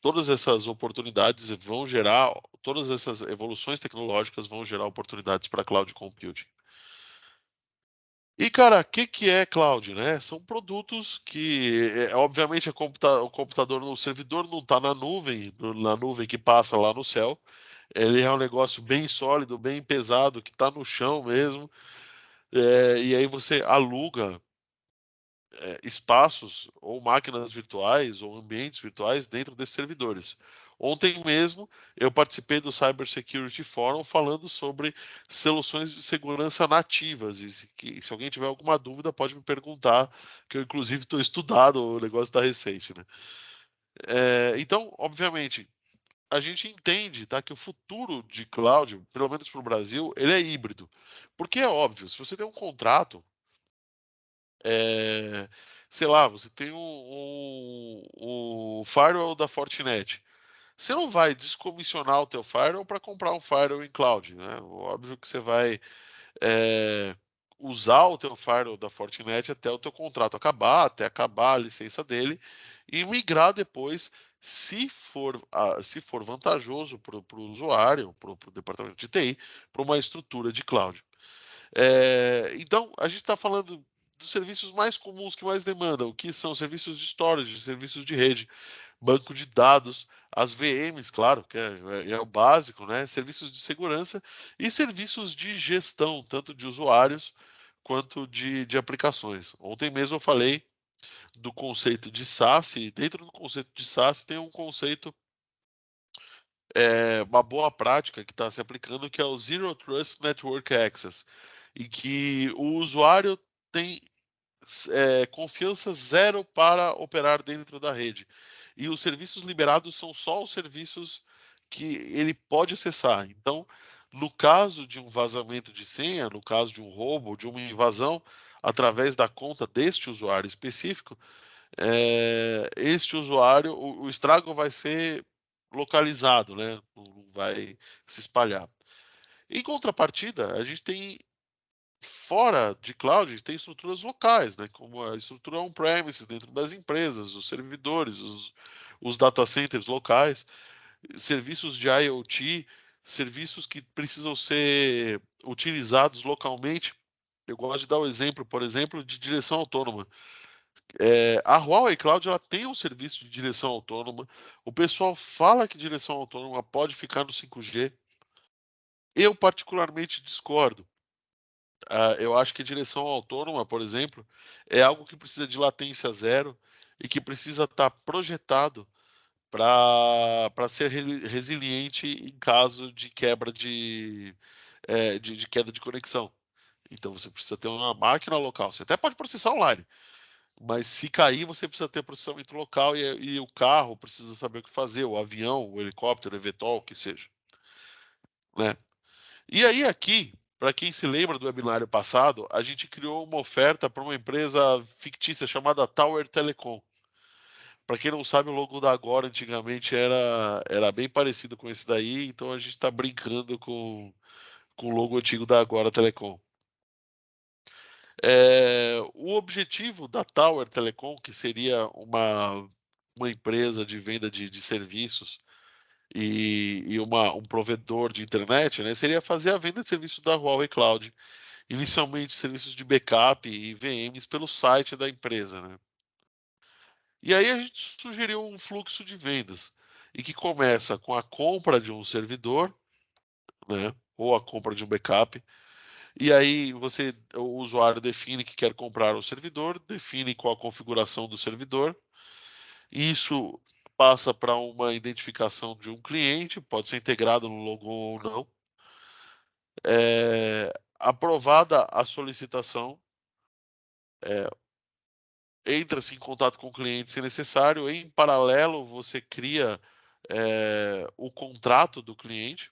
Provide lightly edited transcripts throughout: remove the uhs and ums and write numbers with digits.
todas essas oportunidades vão gerar, todas essas evoluções tecnológicas vão gerar oportunidades para cloud computing. E, cara, o que é cloud, né? São produtos que, obviamente, o computador no servidor não está na nuvem que passa lá no céu. Ele é um negócio bem sólido, bem pesado, que está no chão mesmo. E aí você aluga espaços ou máquinas virtuais ou ambientes virtuais dentro desses servidores. Ontem mesmo eu participei do Cyber Security Forum falando sobre soluções de segurança nativas. E se alguém tiver alguma dúvida, pode me perguntar, que eu inclusive estou estudado, o negócio está recente, né? Então, obviamente, a gente entende, tá, que o futuro de cloud, pelo menos para o Brasil, ele é híbrido. Porque é óbvio, se você tem um contrato, é, sei lá, você tem o firewall da Fortinet. Você não vai descomissionar o teu firewall para comprar um firewall em cloud, né? Óbvio que você vai é, usar o teu firewall da Fortinet até o teu contrato acabar, até acabar a licença dele, e migrar depois, se for vantajoso para o usuário, para o departamento de TI, para uma estrutura de cloud. Então, a gente está falando dos serviços mais comuns que mais demandam, que são serviços de storage, serviços de rede, banco de dados, as VMs, claro, que é o básico, né? Serviços de segurança e serviços de gestão, tanto de usuários quanto de aplicações. Ontem mesmo eu falei do conceito de SaaS, e dentro do conceito de SaaS tem um conceito, uma boa prática que está se aplicando, que é o Zero Trust Network Access, e que o usuário tem confiança zero para operar dentro da rede. E os serviços liberados são só os serviços que ele pode acessar. Então, no caso de um vazamento de senha, no caso de um roubo, de uma invasão, através da conta deste usuário específico, este usuário, o estrago vai ser localizado, né? Não vai se espalhar. Em contrapartida, a gente tem fora de cloud, a gente tem estruturas locais, né? Como a estrutura on-premises dentro das empresas, os servidores, os data centers locais, serviços de IoT, serviços que precisam ser utilizados localmente. Eu gosto de dar o exemplo, por exemplo, de direção autônoma. A Huawei Cloud ela tem um serviço de direção autônoma. O pessoal fala que direção autônoma pode ficar no 5G. Eu particularmente discordo. Eu acho que direção autônoma, por exemplo, é algo que precisa de latência zero e que precisa estar projetado para ser resiliente em caso de quebra de queda de conexão. Então você precisa ter uma máquina local. Você até pode processar online, mas se cair, você precisa ter processamento local e o carro precisa saber o que fazer, o avião, o helicóptero, o eVTOL, o que seja, né? E aí aqui, para quem se lembra do webinário passado, a gente criou uma oferta para uma empresa fictícia chamada Tower Telecom. Para quem não sabe, o logo da Agora antigamente era bem parecido com esse daí, então a gente está brincando com o logo antigo da Agora Telecom. O objetivo da Tower Telecom, que seria uma empresa de venda de serviços e um provedor de internet, né, seria fazer a venda de serviços da Huawei Cloud. Inicialmente serviços de backup e VMs pelo site da empresa, né? E aí a gente sugeriu um fluxo de vendas e que começa com a compra de um servidor, né? Ou a compra de um backup. E aí o usuário define que quer comprar o servidor, define qual a configuração do servidor. Isso passa para uma identificação de um cliente, pode ser integrado no logo ou não. Aprovada a solicitação, é, entra-se em contato com o cliente se necessário. Em paralelo, você cria o contrato do cliente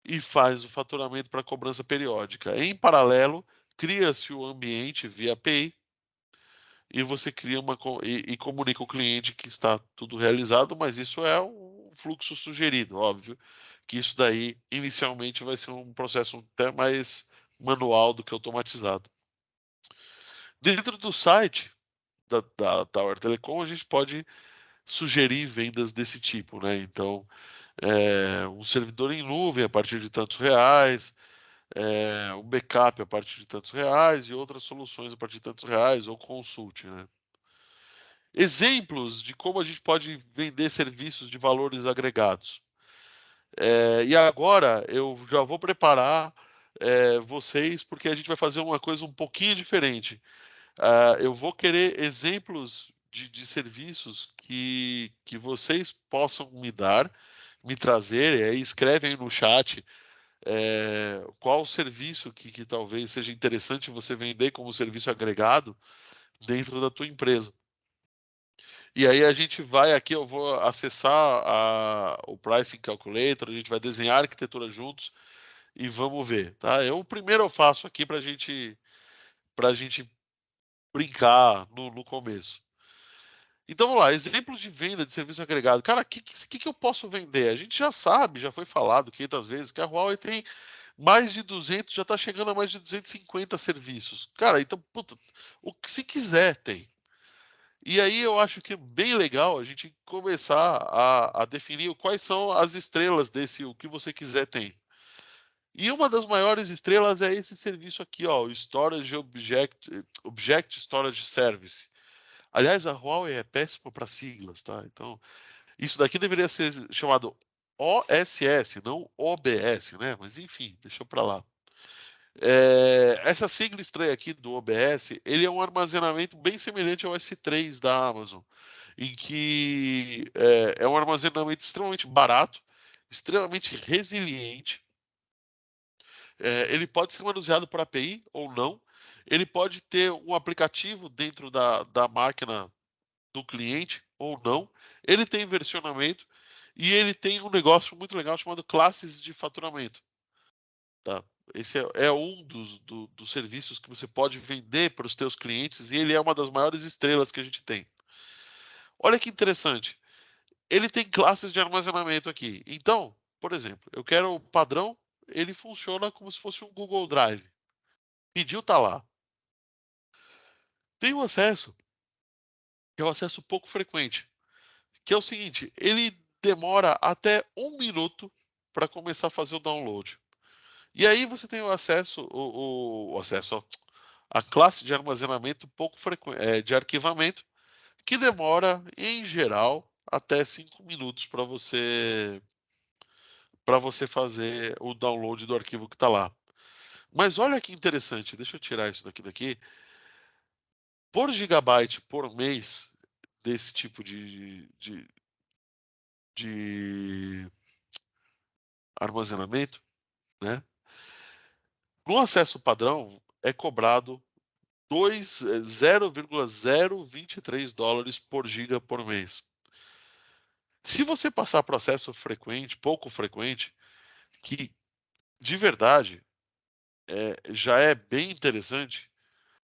e faz o faturamento para cobrança periódica. Em paralelo, cria-se o ambiente via API e você cria e comunica o cliente que está tudo realizado, mas isso é um fluxo sugerido, óbvio, que isso daí inicialmente vai ser um processo até mais manual do que automatizado. Dentro do site da Tower Telecom, a gente pode sugerir vendas desse tipo, né? Então, um servidor em nuvem a partir de tantos reais, um backup a partir de tantos reais e outras soluções a partir de tantos reais, ou consulte, né? Exemplos de como a gente pode vender serviços de valores agregados. E agora eu já vou preparar vocês, porque a gente vai fazer uma coisa um pouquinho diferente. Eu vou querer exemplos de serviços que vocês possam me trazer, e aí escrevem aí no chat qual serviço que talvez seja interessante você vender como serviço agregado dentro da tua empresa. E aí a gente vai aqui, eu vou acessar o Pricing Calculator, a gente vai desenhar a arquitetura juntos e vamos ver, tá? Primeiro eu faço aqui para a gente brincar no começo. Então vamos lá, exemplos de venda de serviço agregado. Cara, o que eu posso vender? A gente já sabe, já foi falado 500 vezes que a Huawei tem mais de 200, já está chegando a mais de 250 serviços. Cara, então, puta, o que se quiser tem. E aí eu acho que é bem legal a gente começar a definir quais são as estrelas desse o que você quiser tem. E uma das maiores estrelas é esse serviço aqui, ó, o Object Storage Service. Aliás, a Huawei é péssima para siglas, tá? Então, isso daqui deveria ser chamado OSS, não OBS, né? Mas enfim, deixa para lá. Essa sigla estranha aqui do OBS, ele é um armazenamento bem semelhante ao S3 da Amazon, em que é um armazenamento extremamente barato, extremamente resiliente. Ele pode ser manuseado por API ou não. Ele pode ter um aplicativo dentro da máquina do cliente ou não. Ele tem versionamento e ele tem um negócio muito legal chamado classes de faturamento. Tá? Esse é um dos serviços que você pode vender para os seus clientes e ele é uma das maiores estrelas que a gente tem. Olha que interessante. Ele tem classes de armazenamento aqui. Então, por exemplo, eu quero o padrão, ele funciona como se fosse um Google Drive. Pediu, tá lá. Tem o acesso, que é o acesso pouco frequente, que é o seguinte, ele demora até 1 minuto para começar a fazer o download. E aí você tem o acesso, o acesso à classe de armazenamento pouco frequente, de arquivamento, que demora, em geral, até 5 minutos para você fazer o download do arquivo que está lá. Mas olha que interessante, deixa eu tirar isso daqui. Por gigabyte por mês desse tipo de armazenamento, né? No acesso padrão é cobrado 0,023 dólares por giga por mês. Se você passar processo frequente, pouco frequente, que de verdade já é bem interessante,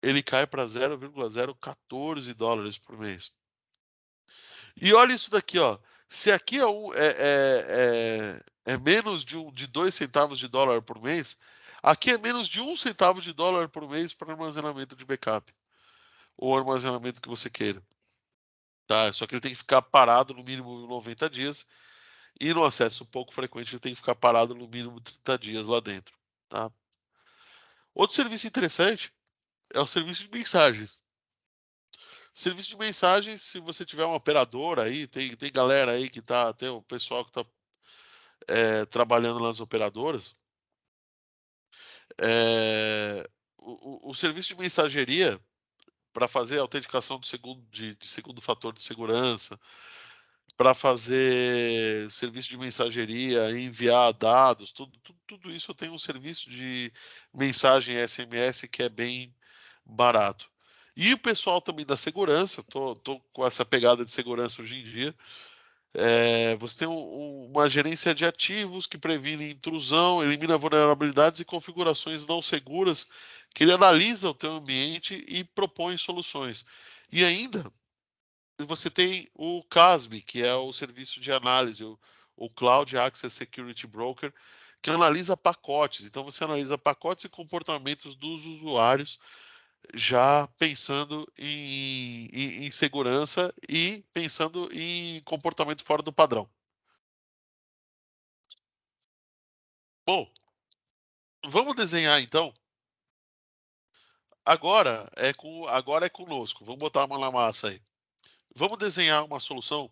ele cai para 0,014 dólares por mês. E olha isso daqui, ó. Se aqui é menos de 2 centavos de dólar por mês, aqui é menos de 1 centavo de dólar por mês para armazenamento de backup ou armazenamento que você queira. Tá? Só que ele tem que ficar parado no mínimo 90 dias e no acesso pouco frequente ele tem que ficar parado no mínimo 30 dias lá dentro. Tá? Outro serviço interessante é o serviço de mensagens. Serviço de mensagens, se você tiver uma operadora aí, tem galera aí que tá, tem o pessoal que está trabalhando nas operadoras, o serviço de mensageria para fazer a autenticação de segundo fator de segurança, para fazer serviço de mensageria, enviar dados, tudo isso tem um serviço de mensagem SMS que é bem barato. E o pessoal também da segurança, tô com essa pegada de segurança hoje em dia. Você tem uma gerência de ativos que previne intrusão, elimina vulnerabilidades e configurações não seguras, que ele analisa o teu ambiente e propõe soluções. E ainda você tem o CASB, que é o serviço de análise, o Cloud Access Security Broker, que analisa pacotes. Então você analisa pacotes e comportamentos dos usuários já pensando em segurança e pensando em comportamento fora do padrão. Bom, vamos desenhar então. Agora é conosco. Vamos botar a mão na massa aí. Vamos desenhar uma solução.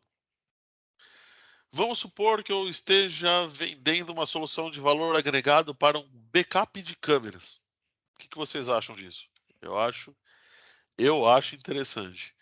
Vamos supor que eu esteja vendendo uma solução de valor agregado para um backup de câmeras. O que vocês acham disso? Eu acho, eu acho interessante.